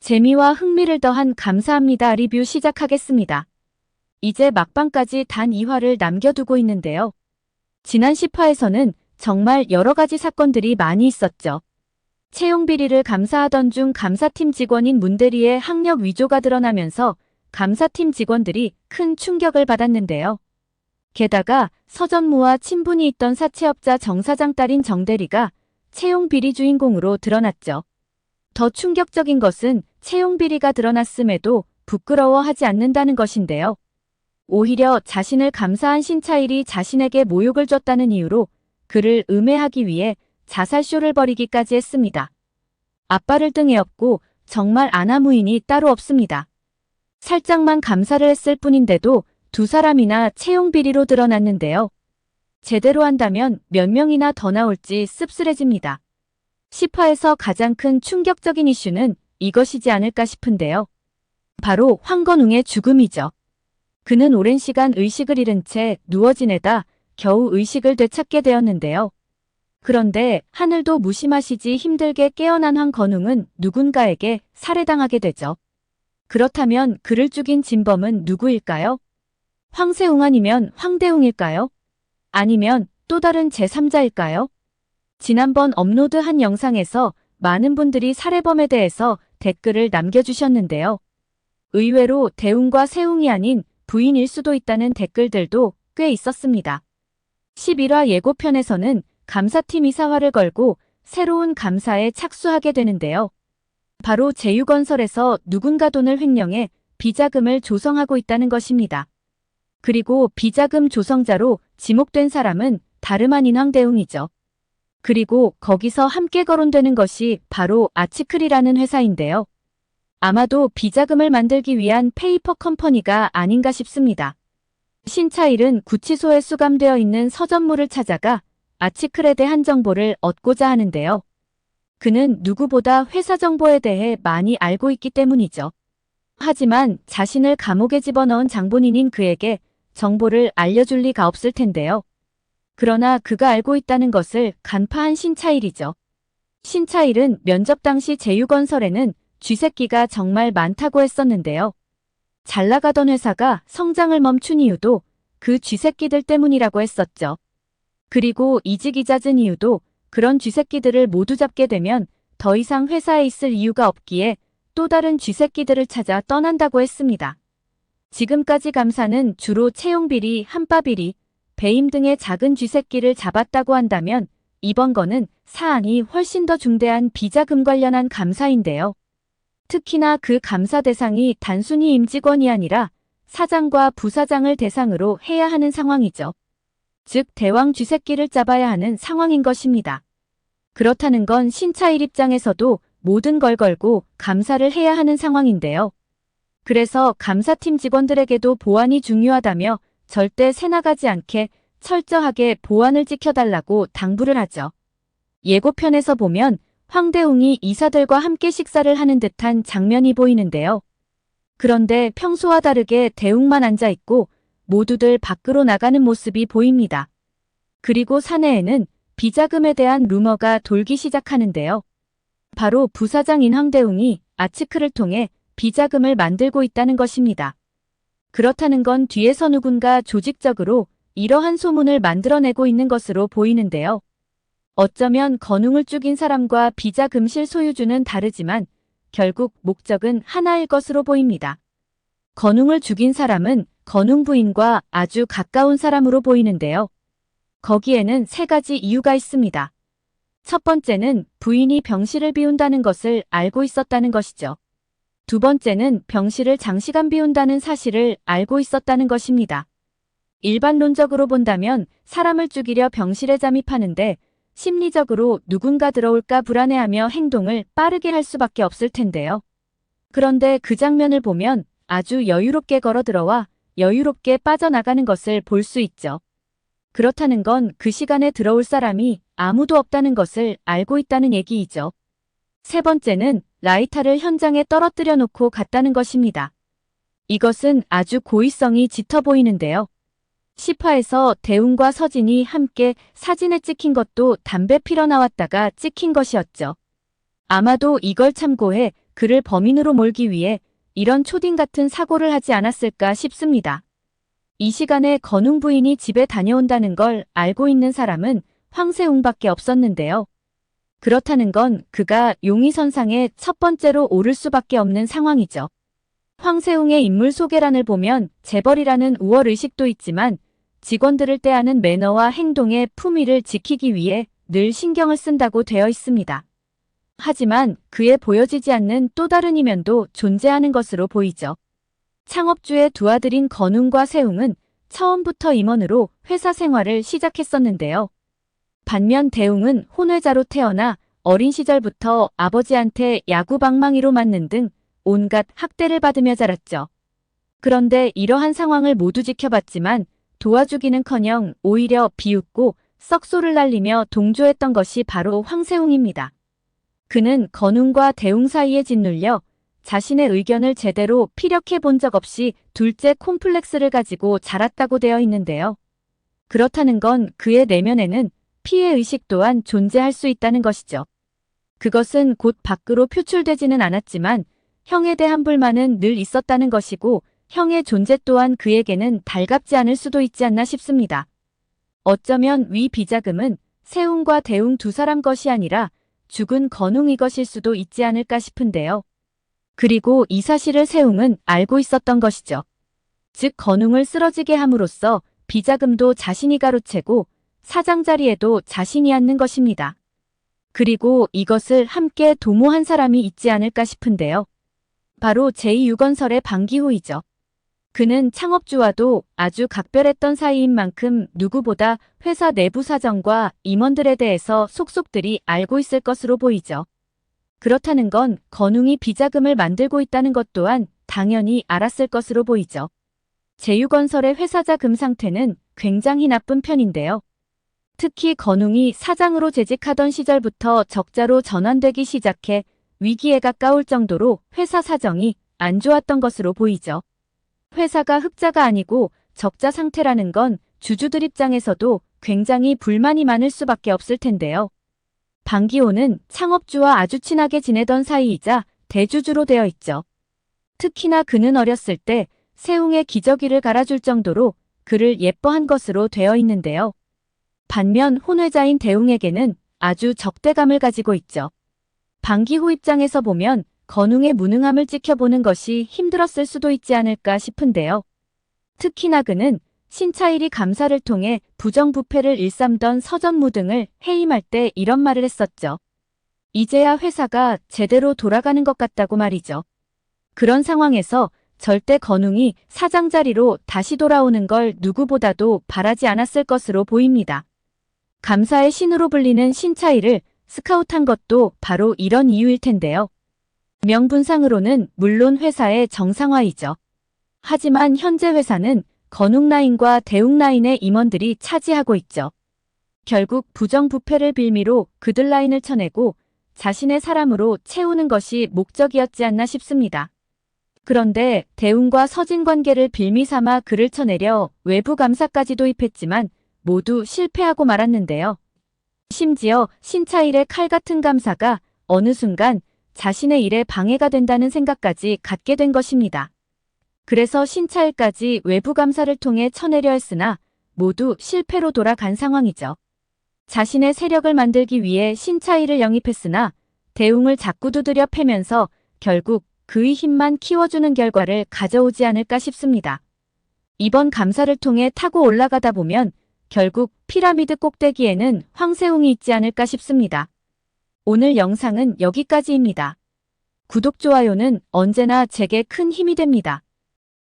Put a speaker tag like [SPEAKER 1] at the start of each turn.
[SPEAKER 1] 재미와 흥미를 더한 감사합니다 리뷰 시작하겠습니다. 이제 막방까지 단 2화를 남겨두고 있는데요. 지난 10화에서는 정말 여러 가지 사건들이 많이 있었죠. 채용 비리를 감사하던 중 감사팀 직원인 문대리의 학력 위조가 드러나면서 감사팀 직원들이 큰 충격을 받았는데요. 게다가 서전무와 친분이 있던 사채업자 정 사장 딸인 정대리가 채용 비리 주인공으로 드러났죠. 더 충격적인 것은 채용 비리가 드러났음에도 부끄러워하지 않는다는 것인데요. 오히려 자신을 감사한 신차일이 자신에게 모욕을 줬다는 이유로 그를 음해하기 위해 자살쇼를 벌이기까지 했습니다. 앞발을 등에 업고 정말 아나무인이 따로 없습니다. 살짝만 감사를 했을 뿐인데도 두 사람이나 채용 비리로 드러났는데요. 제대로 한다면 몇 명이나 더 나올지 씁쓸해집니다. 10화에서 가장 큰 충격적인 이슈는 이것이지 않을까 싶은데요. 바로 황건웅의 죽음이죠. 그는 오랜 시간 의식을 잃은 채 누워 지내다 겨우 의식을 되찾게 되었는데요. 그런데 하늘도 무심하시지 힘들게 깨어난 황건웅은 누군가에게 살해당하게 되죠. 그렇다면 그를 죽인 진범은 누구일까요? 황세웅 아니면 황대웅일까요? 아니면 또 다른 제3자일까요? 지난번 업로드한 영상에서 많은 분들이 살해범에 대해서 댓글을 남겨주셨는데요. 의외로 대웅과 세웅이 아닌 부인일 수도 있다는 댓글들도 꽤 있었습니다. 11화 예고편에서는 감사팀이 사활을 걸고 새로운 감사에 착수하게 되는데요. 바로 제휴건설에서 누군가 돈을 횡령해 비자금을 조성하고 있다는 것입니다. 그리고 비자금 조성자로 지목된 사람은 다름 아닌 황대웅이죠. 그리고 거기서 함께 거론되는 것이 바로 아치클이라는 회사인데요. 아마도 비자금을 만들기 위한 페이퍼 컴퍼니가 아닌가 싶습니다. 신차일은 구치소에 수감되어 있는 서전무를 찾아가 아치클에 대한 정보를 얻고자 하는데요. 그는 누구보다 회사 정보에 대해 많이 알고 있기 때문이죠. 하지만 자신을 감옥에 집어넣은 장본인인 그에게 정보를 알려줄 리가 없을 텐데요. 그러나 그가 알고 있다는 것을 간파한 신차일이죠. 신차일은 면접 당시 제휴건설에는 쥐새끼가 정말 많다고 했었는데요. 잘 나가던 회사가 성장을 멈춘 이유도 그 쥐새끼들 때문이라고 했었죠. 그리고 이직이 잦은 이유도 그런 쥐새끼들을 모두 잡게 되면 더 이상 회사에 있을 이유가 없기에 또 다른 쥐새끼들을 찾아 떠난다고 했습니다. 지금까지 감사는 주로 채용비리, 한바비리, 배임 등의 작은 쥐새끼를 잡았다고 한다면 이번 건은 사안이 훨씬 더 중대한 비자금 관련한 감사인데요. 특히나 그 감사 대상이 단순히 임직원이 아니라 사장과 부사장을 대상으로 해야 하는 상황이죠. 즉 대왕 쥐새끼를 잡아야 하는 상황인 것입니다. 그렇다는 건 신차일 입장에서도 모든 걸 걸고 감사를 해야 하는 상황인데요. 그래서 감사팀 직원들에게도 보안이 중요하다며 절대 새나가지 않게 철저하게 보안을 지켜달라고 당부를 하죠. 예고편에서 보면 황대웅이 이사들과 함께 식사를 하는 듯한 장면이 보이는데요. 그런데 평소와 다르게 대웅만 앉아있고 모두들 밖으로 나가는 모습이 보입니다. 그리고 사내에는 비자금에 대한 루머가 돌기 시작하는데요. 바로 부사장인 황대웅이 아츠크를 통해 비자금을 만들고 있다는 것입니다. 그렇다는 건 뒤에서 누군가 조직적으로 이러한 소문을 만들어내고 있는 것으로 보이는데요. 어쩌면 건웅을 죽인 사람과 비자금실 소유주는 다르지만 결국 목적은 하나일 것으로 보입니다. 건웅을 죽인 사람은 건웅 부인과 아주 가까운 사람으로 보이는데요. 거기에는 세 가지 이유가 있습니다. 첫 번째는 부인이 병실을 비운다는 것을 알고 있었다는 것이죠. 두 번째는 병실을 장시간 비운다는 사실을 알고 있었다는 것입니다. 일반론적으로 본다면 사람을 죽이려 병실에 잠입하는데 심리적으로 누군가 들어올까 불안해하며 행동을 빠르게 할 수밖에 없을 텐데요. 그런데 그 장면을 보면 아주 여유롭게 걸어 들어와 여유롭게 빠져나가는 것을 볼 수 있죠. 그렇다는 건 그 시간에 들어올 사람이 아무도 없다는 것을 알고 있다는 얘기이죠. 세 번째는 라이터를 현장에 떨어뜨려 놓고 갔다는 것입니다. 이것은 아주 고의성이 짙어 보이는데요. 10화에서 대웅과 서진이 함께 사진에 찍힌 것도 담배 피러 나왔다가 찍힌 것이었죠. 아마도 이걸 참고해 그를 범인으로 몰기 위해 이런 초딩 같은 사고를 하지 않았을까 싶습니다. 이 시간에 건웅 부인이 집에 다녀온다는 걸 알고 있는 사람은 황세웅밖에 없었는데요. 그렇다는 건 그가 용의선상에 첫 번째로 오를 수밖에 없는 상황이죠. 황세웅의 인물 소개란을 보면 재벌이라는 우월의식도 있지만 직원들을 대하는 매너와 행동의 품위를 지키기 위해 늘 신경을 쓴다고 되어 있습니다. 하지만 그에 보여지지 않는 또 다른 이면도 존재하는 것으로 보이죠. 창업주의 두 아들인 건웅과 세웅은 처음부터 임원으로 회사 생활을 시작했었는데요. 반면 대웅은 혼외자로 태어나 어린 시절부터 아버지한테 야구방망이로 맞는 등 온갖 학대를 받으며 자랐죠. 그런데 이러한 상황을 모두 지켜봤지만 도와주기는커녕 오히려 비웃고 썩소를 날리며 동조했던 것이 바로 황세웅입니다. 그는 건웅과 대웅 사이에 짓눌려 자신의 의견을 제대로 피력해 본 적 없이 둘째 콤플렉스를 가지고 자랐다고 되어 있는데요. 그렇다는 건 그의 내면에는 피해의식 또한 존재할 수 있다는 것이죠. 그것은 곧 밖으로 표출되지는 않았지만 형에 대한 불만은 늘 있었다는 것이고 형의 존재 또한 그에게는 달갑지 않을 수도 있지 않나 싶습니다. 어쩌면 위 비자금은 세웅과 대웅 두 사람 것이 아니라 죽은 건웅이 것일 수도 있지 않을까 싶은데요. 그리고 이 사실을 세웅은 알고 있었던 것이죠. 즉 건웅을 쓰러지게 함으로써 비자금도 자신이 가로채고 사장 자리에도 자신이 앉는 것입니다. 그리고 이것을 함께 도모한 사람이 있지 않을까 싶은데요. 바로 제2유건설의 방기호이죠. 그는 창업주와도 아주 각별했던 사이인 만큼 누구보다 회사 내부 사정과 임원들에 대해서 속속들이 알고 있을 것으로 보이죠. 그렇다는 건 건웅이 비자금을 만들고 있다는 것 또한 당연히 알았을 것으로 보이죠. 제2건설의 회사 자금 상태는 굉장히 나쁜 편인데요. 특히 건웅이 사장으로 재직하던 시절부터 적자로 전환되기 시작해 위기에 가까울 정도로 회사 사정이 안 좋았던 것으로 보이죠. 회사가 흑자가 아니고 적자 상태라는 건 주주들 입장에서도 굉장히 불만이 많을 수밖에 없을 텐데요. 방기호는 창업주와 아주 친하게 지내던 사이이자 대주주로 되어 있죠. 특히나 그는 어렸을 때 세웅의 기저귀를 갈아줄 정도로 그를 예뻐한 것으로 되어 있는데요. 반면 혼외자인 대웅에게는 아주 적대감을 가지고 있죠. 방기호 입장에서 보면 건웅의 무능함을 지켜보는 것이 힘들었을 수도 있지 않을까 싶은데요. 특히나 그는 신차일이 감사를 통해 부정부패를 일삼던 서전무 등을 해임할 때 이런 말을 했었죠. 이제야 회사가 제대로 돌아가는 것 같다고 말이죠. 그런 상황에서 절대 건웅이 사장 자리로 다시 돌아오는 걸 누구보다도 바라지 않았을 것으로 보입니다. 감사의 신으로 불리는 신차일을 스카우트한 것도 바로 이런 이유일 텐데요. 명분상으로는 물론 회사의 정상화이죠. 하지만 현재 회사는 건웅 라인과 대웅 라인의 임원들이 차지하고 있죠. 결국 부정부패를 빌미로 그들 라인을 쳐내고 자신의 사람으로 채우는 것이 목적이었지 않나 싶습니다. 그런데 대웅과 서진 관계를 빌미 삼아 그를 쳐내려 외부 감사까지 도입했지만 모두 실패하고 말았는데요. 심지어 신차일의 칼 같은 감사가 어느 순간 자신의 일에 방해가 된다는 생각까지 갖게 된 것입니다. 그래서 신차일까지 외부 감사를 통해 쳐내려 했으나 모두 실패로 돌아간 상황이죠. 자신의 세력을 만들기 위해 신차일을 영입했으나 대웅을 자꾸 두드려 패면서 결국 그의 힘만 키워주는 결과를 가져오지 않을까 싶습니다. 이번 감사를 통해 타고 올라가다 보면 결국 피라미드 꼭대기에는 황세웅이 있지 않을까 싶습니다. 오늘 영상은 여기까지입니다. 구독, 좋아요는 언제나 제게 큰 힘이 됩니다.